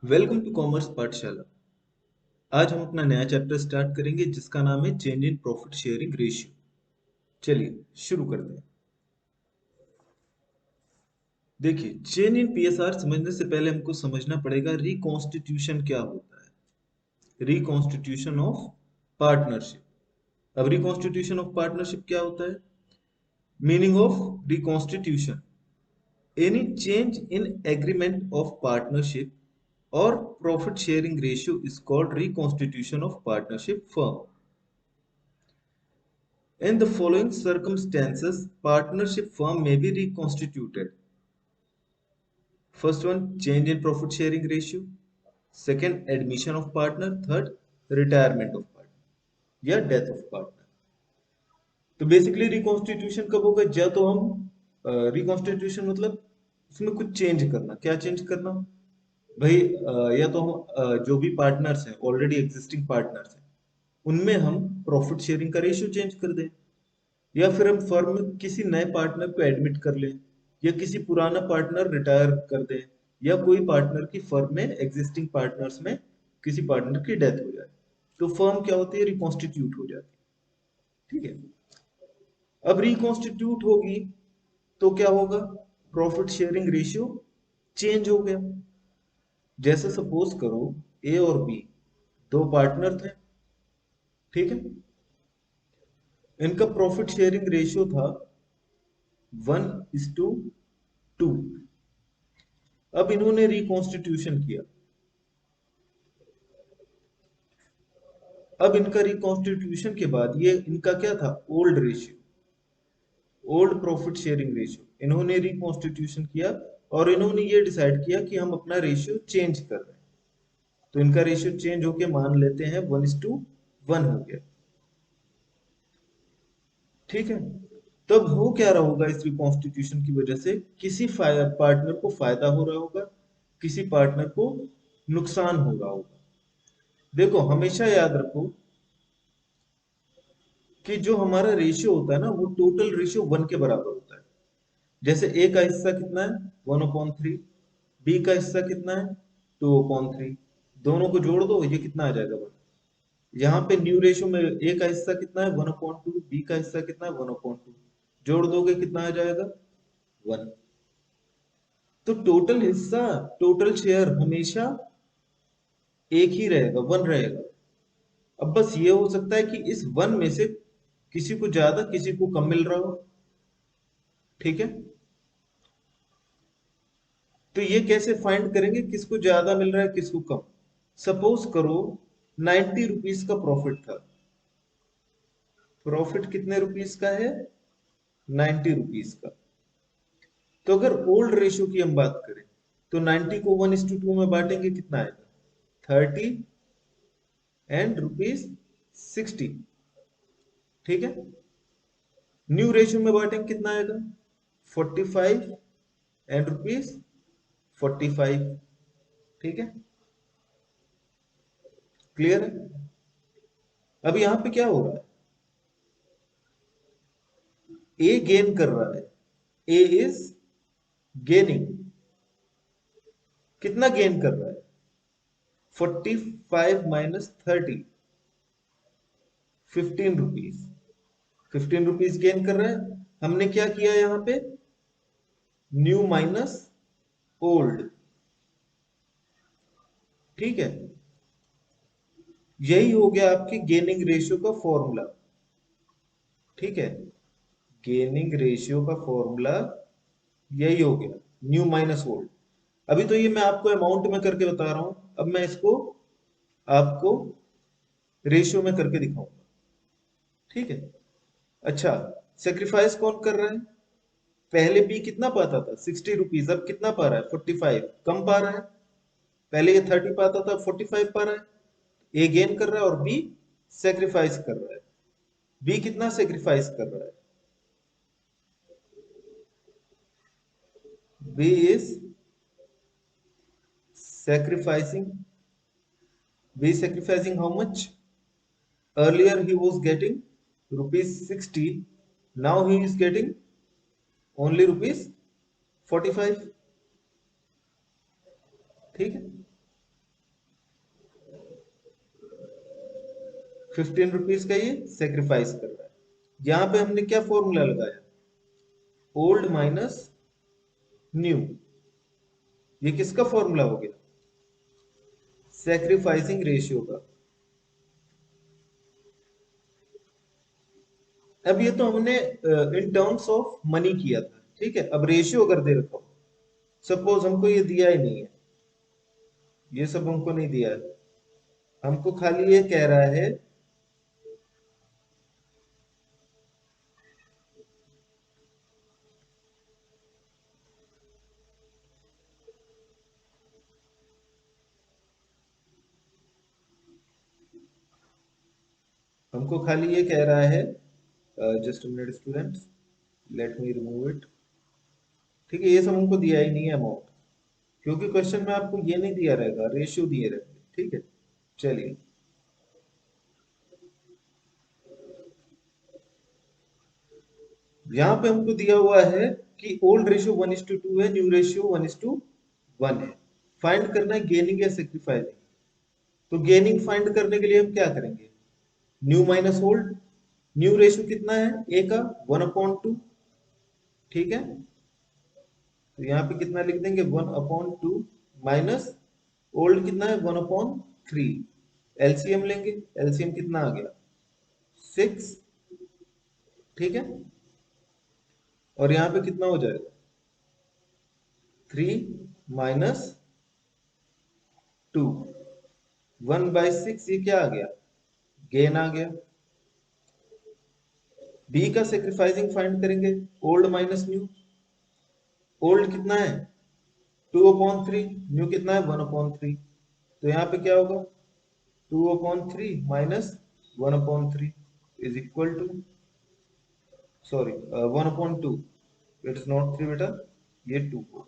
Welcome to commerce पाठशाला। आज हम अपना नया चैप्टर स्टार्ट करेंगे जिसका नाम है change in profit sharing ratio. चलिए शुरू करते हैं। देखिए, चेंज इन पीएसआर समझने से पहले हमको समझना पड़ेगा रिकॉन्स्टिट्यूशन क्या होता है। Reconstitution of partnership. अब रिकॉन्स्टिट्यूशन ऑफ पार्टनरशिप क्या होता है? Meaning of reconstitution: any change in agreement of partnership or profit sharing ratio is called reconstitution of partnership firm. In the following circumstances, partnership firm may be reconstituted. First one, change in profit sharing ratio. Second, admission of partner. Third, retirement of partner या death of partner. तो basically reconstitution कब होगा? या तो हम reconstitution मतलब उसमें कुछ चेंज करना। क्या चेंज करना भाई? या तो हम जो भी पार्टनर्स हैं, ऑलरेडी एग्जिस्टिंग पार्टनर्स हैं, उनमें हम प्रॉफिट शेयरिंग का रेशियो चेंज कर दें, या फिर हम फर्म में किसी नए पार्टनर को एडमिट कर लें, या किसी पुराना पार्टनर रिटायर कर दें, या कोई पार्टनर की फर्म में एग्जिस्टिंग पार्टनर्स में किसी पार्टनर की डेथ हो जाए तो फर्म क्या होती है? रिकॉन्स्टिट्यूट हो जाती है। ठीक है। अब रिकॉन्स्टिट्यूट होगी तो क्या होगा? प्रॉफिट शेयरिंग रेशियो चेंज हो गया। जैसे सपोज करो ए और बी दो पार्टनर थे। ठीक है। इनका प्रॉफिट शेयरिंग रेशियो था 1:2। अब इन्होंने रिकॉन्स्टिट्यूशन किया। अब इनका रिकॉन्स्टिट्यूशन के बाद ये इनका क्या था? Old ratio, old profit sharing ratio. इन्होंने रिकॉन्स्टिट्यूशन किया और इन्होंने ये डिसाइड किया कि हम अपना रेशियो चेंज कर रहे हैं। तो इनका रेशियो चेंज होके मान लेते हैं 1:1 हो गया। ठीक है। तब हो क्या रहा होगा? इस रिकॉन्स्टिट्यूशन की वजह से किसी पार्टनर को फायदा हो रहा होगा, किसी पार्टनर को नुकसान हो रहा होगा। देखो, हमेशा याद रखो कि जो हमारा रेशियो होता है ना, वो टोटल रेशियो 1 के बराबर होता है। जैसे ए का हिस्सा कितना है? 1/3। बी का हिस्सा कितना है? 2/3। दोनों को जोड़ दो, ये कितना आ जाएगा? 1। यहाँ पे न्यू रेशियो में ए का हिस्सा कितना है? 1/2। बी का हिस्सा कितना है? 1/2। जोड़ दोगे कितना आ जाएगा? 1। तो टोटल हिस्सा, टोटल शेयर हमेशा एक ही रहेगा, 1 रहेगा। अब बस ये हो सकता है कि इस 1 में से किसी को ज्यादा किसी को कम मिल रहा हो। ठीक है। तो ये कैसे फाइंड करेंगे किसको ज्यादा मिल रहा है किसको कम? सपोज करो 90 रुपीज का प्रॉफिट था। प्रॉफिट कितने रुपीज का है? 90 रुपीज का। तो अगर ओल्ड रेशियो की हम बात करें तो 90 को 1:2 में बांटेंगे, कितना आएगा? 30 एंड ₹60। ठीक है। न्यू रेशियो में बांटेंगे, कितना आएगा? 45 एंड ₹45। ठीक है। क्लियर है? अब यहां पे क्या हो रहा है? ए गेन कर रहा है। ए इज गेनिंग। कितना गेन कर रहा है? 45 - 30, 15 रुपीज। 15 रुपीज गेन कर रहा है। हमने क्या किया यहां पे? New minus old. ठीक है। यही हो गया आपकी गेनिंग रेशियो का फॉर्मूला। ठीक है। गेनिंग रेशियो का फॉर्मूला यही हो गया, न्यू माइनस ओल्ड। अभी तो ये मैं आपको अमाउंट में करके बता रहा हूं, अब मैं इसको आपको रेशियो में करके दिखाऊंगा। ठीक है। अच्छा, सेक्रीफाइस कौन कर रहा है? पहले बी कितना पाता था? 60 रुपीज। अब कितना पा रहा है? 45। कम पा रहा है। पहले ये 30 पाता था, 45 पा रहा है। ए गेन कर रहा है और बी सेक्रीफाइस कर रहा है। बी कितना सेक्रीफाइस कर रहा है? B is sacrificing B is sacrificing how much? Earlier he was getting ₹60. Now he is getting only ₹45। ठीक है। ₹15 का ये सेक्रीफाइस कर रहा है। यहां पे हमने क्या फॉर्मूला लगाया, ओल्ड माइनस न्यू। ये किसका फॉर्मूला हो गया, सेक्रीफाइसिंग रेशियो का। अब ये तो हमने इन टर्म्स ऑफ मनी किया था, ठीक है। अब रेशियो अगर दे रखा हो, सपोज हमको ये दिया ही नहीं है, ये सब हमको नहीं दिया है, हमको खाली ये कह रहा है हमको खाली ये कह रहा है, just minute students, let me remove it. ठीक है, ये सब हमको दिया ही नहीं है अमाउंट, क्योंकि क्वेश्चन में आपको ये नहीं दिया रहेगा, रेशियो दिए रहेंगे। ठीक है, चलिए। यहाँ पे हमको दिया हुआ है कि ओल्ड रेशियो 1:2 है, न्यू रेशियो 1:1 है। फाइंड करना है गेनिंग या सेक्रीफाइसिंग। तो गेनिंग फाइंड करने के लिए हम क्या करेंगे, new minus old. New ratio कितना है, ए का 1/2। ठीक है, तो यहाँ पे कितना लिख देंगे, 1/2 माइनस ओल्ड कितना है, 1/3। एलसीएम लेंगे, एलसीएम कितना आ गया, 6। ठीक है, और यहाँ पे कितना हो जाएगा, 3 माइनस 2। 1/6 ये क्या आ गया, गेन आ गया। बी का सेक्रीफाइसिंग फाइंड करेंगे, ओल्ड माइनस न्यू। ओल्ड कितना है, 2/3, न्यू कितना है, 1/3। तो यहाँ पे क्या होगा, 2/3 minus 1/3 is equal to, sorry 1/2। It is not 3 बेटा, ये 2 होगा।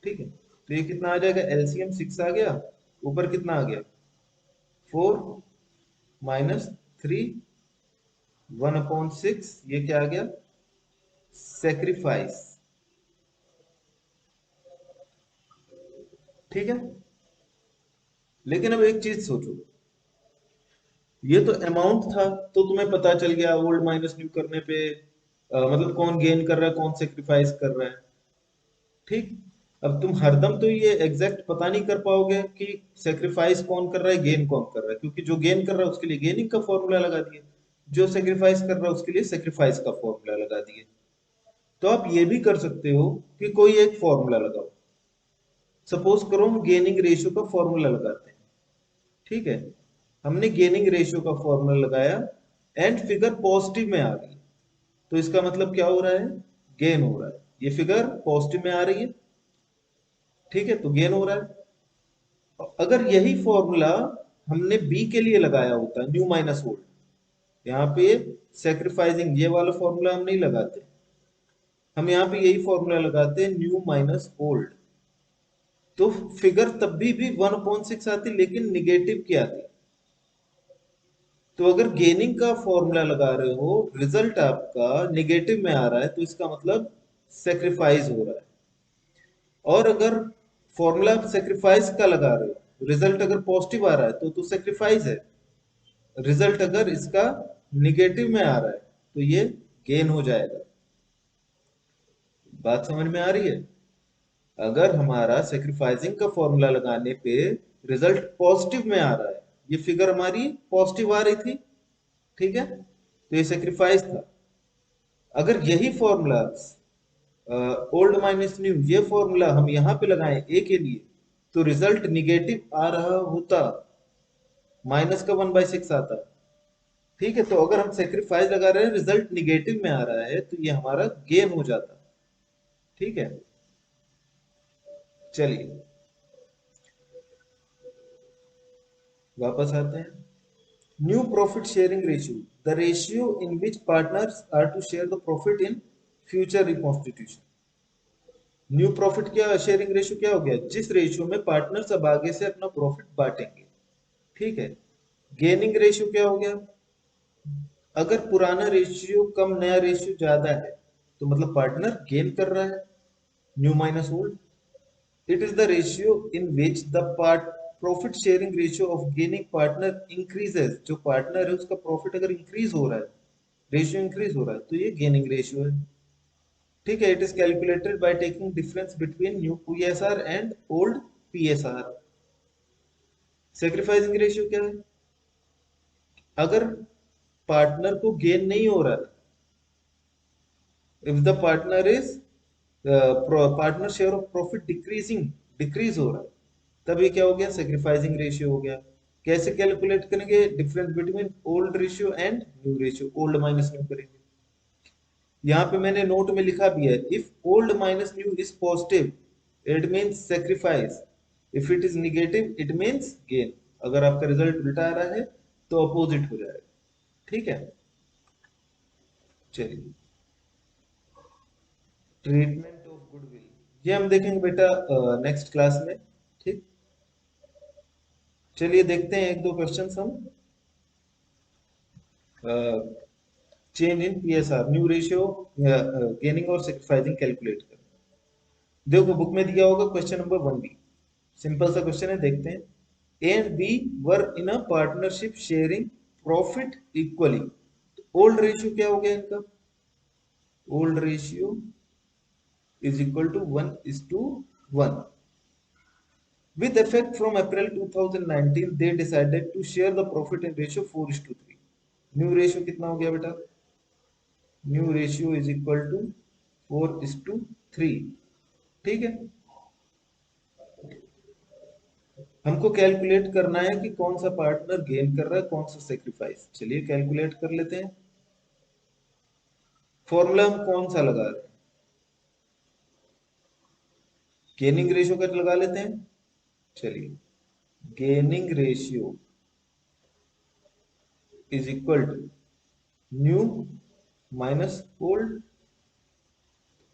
ठीक है, तो ये कितना आ जाएगा, एलसीएम 6 आ गया, ऊपर कितना आ गया, 4 माइनस 3, 1/6, ये क्या आ गया, सेक्रीफाइस। ठीक है, लेकिन अब एक चीज सोचो, ये तो अमाउंट था, तो तुम्हें पता चल गया ओल्ड माइनस न्यू करने पे मतलब कौन गेन कर रहा है, कौन सेक्रीफाइस कर रहा है। ठीक, अब तुम हरदम तो ये एग्जैक्ट पता नहीं कर पाओगे कि सेक्रीफाइस कौन कर रहा है, गेन कौन कर रहा है, क्योंकि जो गेन कर रहा है उसके लिए गेनिंग का फॉर्मूला लगा दिए, जो सेक्रीफाइस कर रहा है उसके लिए सेक्रीफाइस का फॉर्मूला लगा दिए। तो आप ये भी कर सकते हो कि कोई एक फॉर्मूला लगाओ। सपोज करो हम गेनिंग रेशियो का फॉर्मूला लगाते हैं। ठीक है, हमने गेनिंग रेशियो का फॉर्मूला लगाया, एंड फिगर पॉजिटिव में आ गई, तो इसका मतलब क्या हो रहा है, गेन हो रहा है। ये फिगर पॉजिटिव में आ रही है, ठीक है, तो गेन हो रहा है। अगर यही फॉर्मूला हमने बी के लिए लगाया होता, न्यू माइनस ओल्ड, यहाँ पे सेक्रीफाइसिंग ये वाला फॉर्मूला हम नहीं लगाते, हम यहाँ पे यही फॉर्मूला लगाते हैं, न्यू माइनस ओल्ड, तो फिगर तब भी 1/6 आती, लेकिन निगेटिव की आती। तो अगर गेनिंग का फॉर्मूला लगा रहे हो, रिजल्ट आपका निगेटिव में आ रहा है, तो इसका मतलब सेक्रीफाइस हो रहा है। और अगर फॉर्मूला आप सेक्रीफाइस का लगा रहे हो, रिजल्ट अगर पॉजिटिव आ रहा है, तो सेक्रीफाइस है। रिजल्ट अगर इसका निगेटिव में आ रहा है, तो ये गेन हो जाएगा। बात समझ में आ रही है, अगर हमारा सेक्रीफाइसिंग का फॉर्मूला लगाने पे रिजल्ट पॉजिटिव में आ रहा है, ये फिगर हमारी पॉजिटिव आ रही थी, ठीक है, तो ये सेक्रीफाइस था। अगर यही फॉर्मूला ओल्ड माइनस न्यू, ये फॉर्मूला हम यहाँ पे लगाएं ए के लिए, तो रिजल्ट निगेटिव आ रहा होता, माइनस का 1/6 आता। ठीक है, तो अगर हम सेक्रीफाइस लगा रहे हैं, रिजल्ट निगेटिव में आ रहा है, तो ये हमारा गेन हो जाता। ठीक है, चलिए वापस आते हैं। New profit sharing ratio, the ratio in which partners are to share the profit in future reconstitution. New profit क्या, शेयरिंग रेशियो क्या हो गया, जिस रेशियो में पार्टनर्स अब आगे से अपना प्रॉफिट बांटेंगे। ठीक है, गेनिंग रेशियो क्या हो गया, अगर पुराना रेशियो कम नया रेशियो ज्यादा है, तो मतलब पार्टनर गेन कर रहा है, new minus old. It is the ratio in which the profit sharing ratio of gaining partner increases, जो पार्टनर है उसका प्रॉफिट अगर इंक्रीज हो रहा है, रेशियो इंक्रीज हो रहा है, तो ये गेनिंग रेशियो है। ठीक है, it is calculated by taking difference between new PSR and old PSR. Sacrificing ratio क्या है? अगर पार्टनर को गेन नहीं हो रहा है, if the partner is partner share of profit decreasing, decrease हो रहा है, तब ये क्या हो गया? सेक्रीफाइसिंग रेशियो हो गया। कैसे कैलकुलेट करेंगे? Difference between old ratio and new ratio, old minus new करेंगे। यहाँ पे मैंने नोट में लिखा भी है, if old minus new is positive it means sacrifice, if it is negative it means gain. अगर आपका रिजल्ट उल्टा आ रहा है तो अपोजिट हो जाएगा। ठीक है, चलिए, ट्रीटमेंट ऑफ गुडविल ये हम देखेंगे बेटा नेक्स्ट क्लास में। ठीक, चलिए देखते हैं एक दो क्वेश्चंस हम। Change in PSR, new ratio, gaining और सेक्रीफाइसिंग कैलकुलेट कर। देखो बुक में दिया होगा क्वेश्चन नंबर 1B, सिंपल सा क्वेश्चन है, देखते हैं। A and B were in a partnership sharing profit equally. Old ratio क्या हो गया इनका? Old ratio is equal to 1:1। With effect from April 2019, they decided to share the profit in ratio 4:3। New ratio कितना हो गया बेटा? New ratio is equal to 4:3। ठीक है, हमको कैलकुलेट करना है कि कौन सा पार्टनर गेन कर रहा है, कौन सा सेक्रीफाइस। चलिए कैलकुलेट कर लेते हैं। फॉर्मूला हम कौन सा लगा रहे हैं? गेनिंग रेशियो का लगा लेते हैं। चलिए, gaining ratio is equal to new minus old.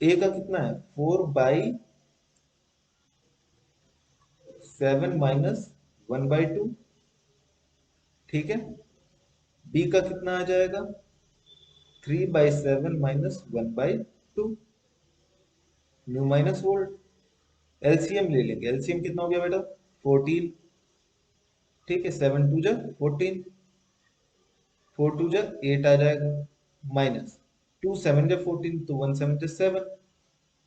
A का कितना है? 4/7 माइनस 1/2। ठीक है, बी का कितना आ जाएगा? 3/7 minus 1/2, new minus old. LCM ले लेंगे, एलसीएम कितना हो गया बेटा? 14। ठीक है, 7 2 जा 14, 4 2 जा 8 आ जाएगा, माइनस 2 7 जा 14, तो 1 7 जा 7।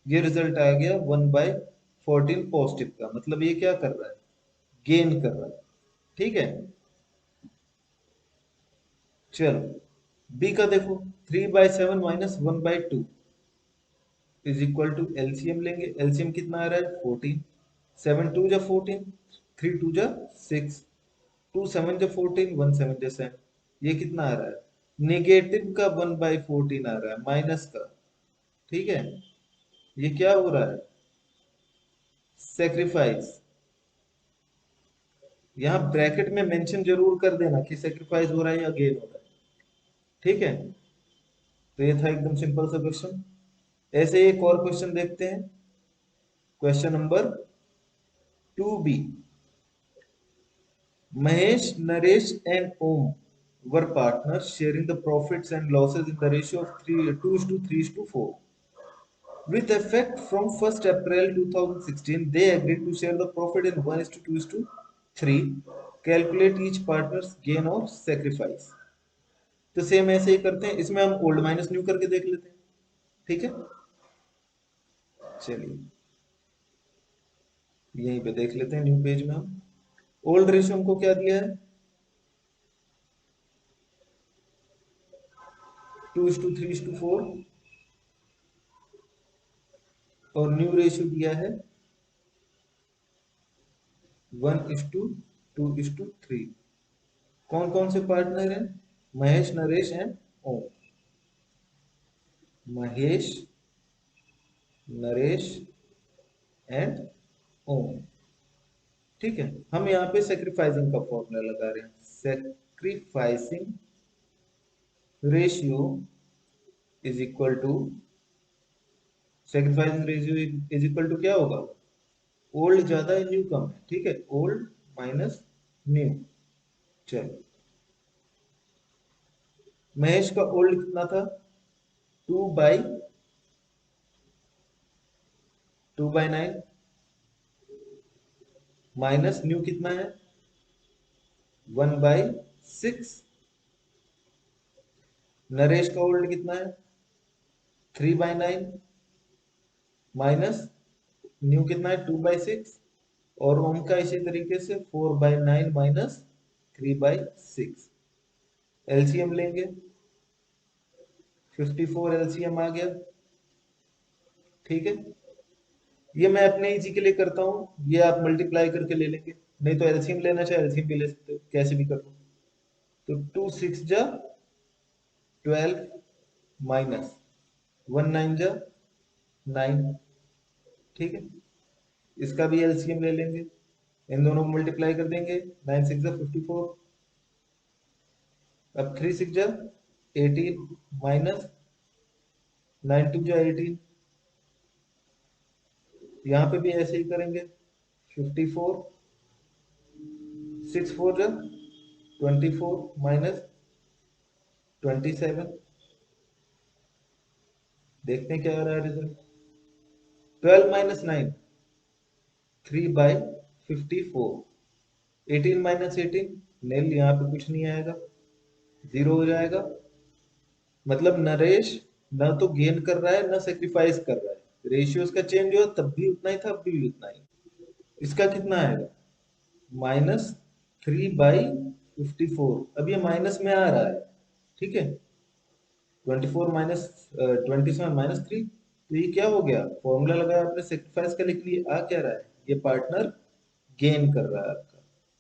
ये रिजल्ट आ गया 1/14 पॉजिटिव का, मतलब ये क्या कर रहा है? गेन कर रहा है। ठीक है, चलो बी का देखो, 3/7 minus 1/2 is equal to, LCM लेंगे, एलसीएम कितना आ रहा है? 14। 7 2 जा 14, 3 2 जा 6, 2 7 जा 14, 1 7 जा 7। ये कितना आ रहा है? नेगेटिव का 1/14 आ रहा है, माइनस का। ठीक है, ये क्या हो रहा है? सेक्रीफाइस। यहाँ ब्रैकेट में मेंशन जरूर कर देना कि सेक्रीफाइस हो रहा है या गेन हो रहा है। ठीक है, तो ये था एकदम सिंपल सा क्वेश्चन। ऐसे एक और क्वेश्चन देखते हैं, question number 2B। Mahesh, Naresh, and Om were partners sharing the profits and losses in the ratio of 2:3:4. With effect from 1st April 2016, they agreed to share the profit in 1:2:3. Calculate each partner's gain or sacrifice. तो same ऐसे ही करते हैं, इसमें हम old minus new करके देख लेते हैं। ठीक है, चलिए यहीं पे देख लेते हैं, न्यू पेज में हम। ओल्ड रेशियो हमको क्या दिया है? 2:3:4, और न्यू रेशियो दिया है 1:2:3। कौन कौन से पार्टनर हैं? महेश, नरेश एंड ओम। महेश, नरेश एंड ओम। ठीक है, हम यहाँ पे सेक्रीफाइसिंग का फॉर्मूला लगा रहे हैं। Sacrificing ratio is equal to, sacrificing ratio is equal to क्या होगा? ओल्ड ज्यादा है, न्यू कम है। ठीक है, ओल्ड माइनस न्यू। चलो, महेश का ओल्ड कितना था? 2/9 माइनस न्यू कितना है 1/6। नरेश का ओल्ड कितना है 3/9 माइनस न्यू कितना है 2/6 और ओम का इसी तरीके से 4/9 माइनस 3/6। एलसीएम लेंगे 54 एलसीएम आ गया। ठीक है, ये मैं अपने इजी के लिए करता हूँ, ये आप मल्टीप्लाई करके ले लेंगे, नहीं तो एलसीएम लेना चाहे एलसीएम भी ले सकते हो, कैसे भी कर लो। तो 2 6 जा 12 माइनस 1 9 जा 9। ठीक है, इसका भी एलसीएम ले लेंगे, इन दोनों को मल्टीप्लाई कर देंगे, 9 6 जा 54। अब 3 6 जा 18 माइनस 9 2 जा 18। यहाँ पे भी ऐसे ही करेंगे, 54 6 4 जा 24 माइनस 27। देखते हैं क्या आ रहा है रिजल्ट। 12 माइनस 9 3/54। 18 माइनस 18 नेल, यहाँ पे कुछ नहीं आएगा, जीरो हो जाएगा। मतलब नरेश ना तो गेन कर रहा है ना सेक्रीफाइस कर रहा है, रेशियो का चेंज हुआ तब भी उतना ही था, अब भी उतना ही। इसका कितना आएगा -3/54। अब ये माइनस में आ रहा है, ठीक है, 24 माइनस 27 माइनस 3। तो ये क्या हो गया, फॉर्मूला लगाया आपने सेक्रीफाइस का, लिख लिए, आ क्या रहा है, ये पार्टनर गेन कर रहा है आपका।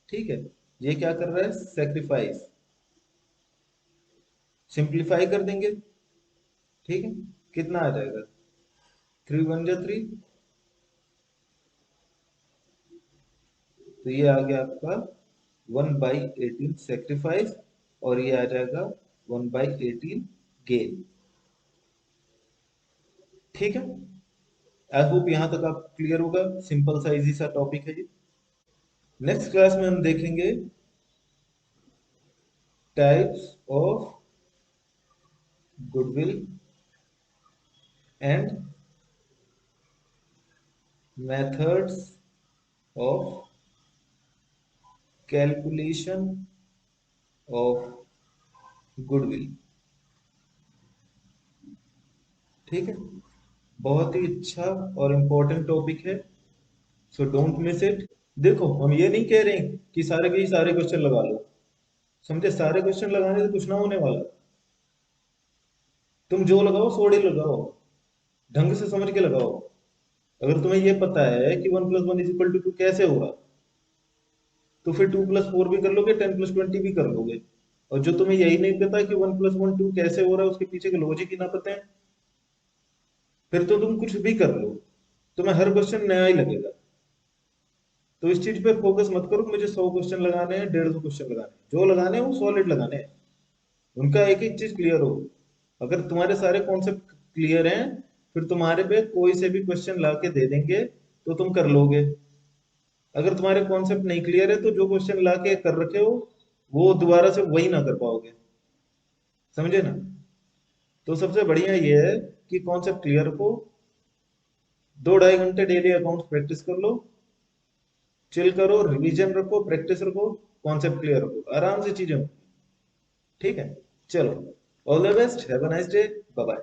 ठीक है, ये क्या कर रहा है, सेक्रीफाइस। सिंप्लीफाई कर देंगे, ठीक है, कितना आ जाएगा 3 1 जा 3। तो ये आ गया आपका 1/18 सेक्रीफाइस, और ये आ जाएगा 1/18 गेन। ठीक है, आई होप यहां तक आप क्लियर होगा, सिंपल सा इजी सा टॉपिक है ये। नेक्स्ट क्लास में हम देखेंगे types of goodwill and methods of calculation of goodwill. ठीक है, बहुत ही अच्छा और इम्पोर्टेंट टॉपिक है, सो डोंट मिस इट। देखो, हम ये नहीं कह रहे हैं कि सारे के ही सारे क्वेश्चन लगा लो, समझे, सारे क्वेश्चन लगाने से कुछ ना होने वाला। तुम जो लगाओ 100 लगाओ, ढंग से समझ के लगाओ। अगर तुम्हें ये पता है कि 1 + 1 = 2 कैसे होगा, तो फिर 2 + 4 भी कर लोगे, 10 + 20 भी कर लोगे। और जो तुम्हें यही नहीं पता कि 1 + 1 2 कैसे हो रहा है, उसके पीछे के लॉजिक ही ना पता है, फिर तो तुम कुछ भी कर लो, तुम्हें हर क्वेश्चन नया ही लगेगा। तो इस चीज पे फोकस मत करो मुझे 100 क्वेश्चन लगाने हैं, 150 क्वेश्चन लगाने हैं, जो लगाने हैं वो सॉलिड लगाने हैं, उनका एक एक चीज क्लियर हो। अगर तुम्हारे सारे कॉन्सेप्ट क्लियर हैं, फिर तुम्हारे पे कोई से भी क्वेश्चन ला के दे देंगे तो तुम कर लोगे। अगर तुम्हारे कॉन्सेप्ट नहीं क्लियर है, तो जो क्वेश्चन ला के कर रखे हो वो दोबारा से वही ना कर पाओगे, समझे ना। तो सबसे बढ़िया ये है कि कॉन्सेप्ट क्लियर रखो, 2 ढाई घंटे डेली अकाउंट प्रैक्टिस कर लो, चिल करो, रिवीजन रखो, प्रैक्टिस रखो, कॉन्सेप्ट क्लियर रखो, आराम से चीजें होंगी। ठीक है, चलो, all the best, have a nice day, bye bye.